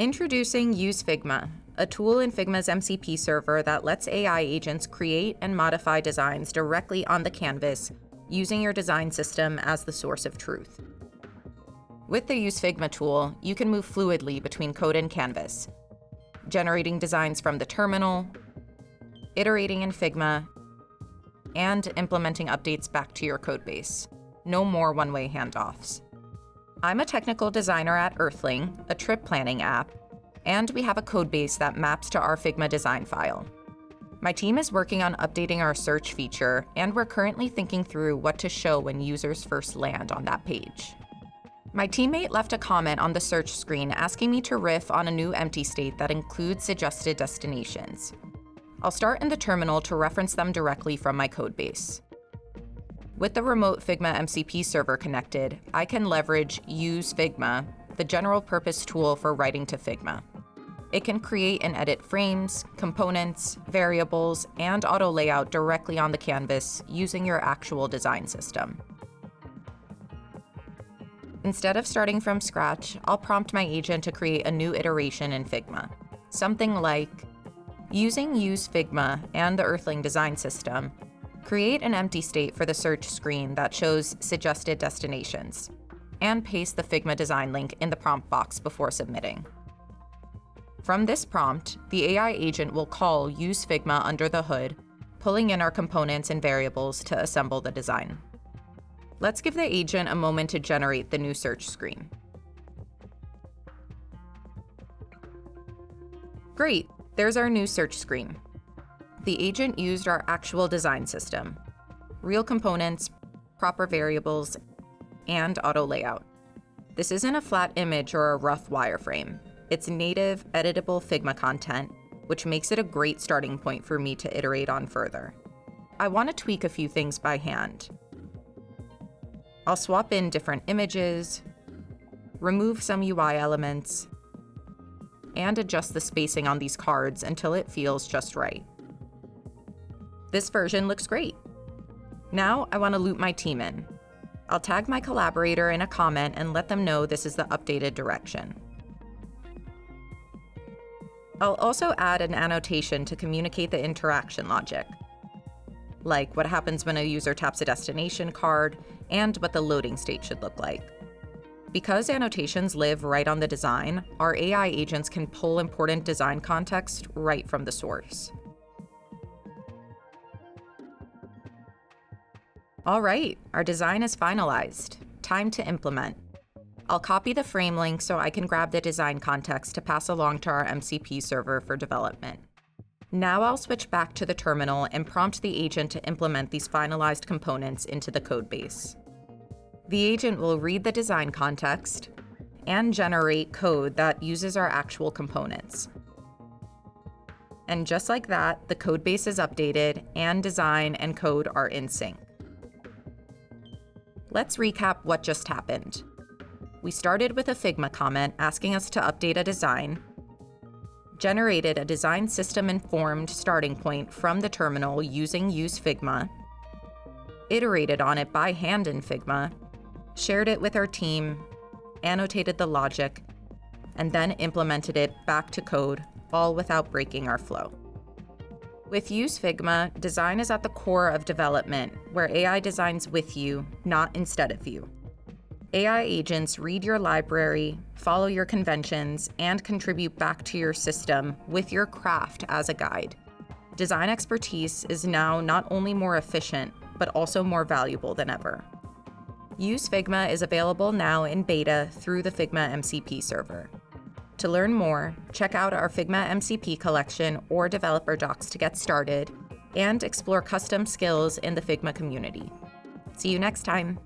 Introducing Use Figma, a tool in Figma's MCP server that lets AI agents create and modify designs directly on the canvas using your design system as the source of truth. With the Use Figma tool, you can move fluidly between code and canvas, generating designs from the terminal, iterating in Figma, and implementing updates back to your codebase. No more one-way handoffs. I'm a technical designer at Earthling, a trip planning app, and we have a codebase that maps to our Figma design file. My team is working on updating our search feature, and we're currently thinking through what to show when users first land on that page. My teammate left a comment on the search screen asking me to riff on a new empty state that includes suggested destinations. I'll start in the terminal to reference them directly from my codebase. With the remote Figma MCP server connected, I can leverage Use Figma, the general-purpose tool for writing to Figma. It can create and edit frames, components, variables, and auto-layout directly on the canvas using your actual design system. Instead of starting from scratch, I'll prompt my agent to create a new iteration in Figma. Something like, using Use Figma and the Earthling design system, create an empty state for the search screen that shows suggested destinations, and paste the Figma design link in the prompt box before submitting. From this prompt, the AI agent will call Use Figma under the hood, pulling in our components and variables to assemble the design. Let's give the agent a moment to generate the new search screen. Great, there's our new search screen. The agent used our actual design system, real components, proper variables, and auto layout. This isn't a flat image or a rough wireframe. It's native, editable Figma content, which makes it a great starting point for me to iterate on further. I want to tweak a few things by hand. I'll swap in different images, remove some UI elements, and adjust the spacing on these cards until it feels just right. This version looks great. Now I want to loop my team in. I'll tag my collaborator in a comment and let them know this is the updated direction. I'll also add an annotation to communicate the interaction logic, like what happens when a user taps a destination card and what the loading state should look like. Because annotations live right on the design, our AI agents can pull important design context right from the source. All right, our design is finalized. Time to implement. I'll copy the frame link so I can grab the design context to pass along to our MCP server for development. Now I'll switch back to the terminal and prompt the agent to implement these finalized components into the codebase. The agent will read the design context and generate code that uses our actual components. And just like that, the codebase is updated and design and code are in sync. Let's recap what just happened. We started with a Figma comment asking us to update a design, generated a design system-informed starting point from the terminal using Use Figma, iterated on it by hand in Figma, shared it with our team, annotated the logic, and then implemented it back to code, all without breaking our flow. With Use Figma, design is at the core of development, where AI designs with you, not instead of you. AI agents read your library, follow your conventions, and contribute back to your system with your craft as a guide. Design expertise is now not only more efficient, but also more valuable than ever. Use Figma is available now in beta through the Figma MCP server. To learn more, check out our Figma MCP collection or developer docs to get started, and explore custom skills in the Figma community. See you next time.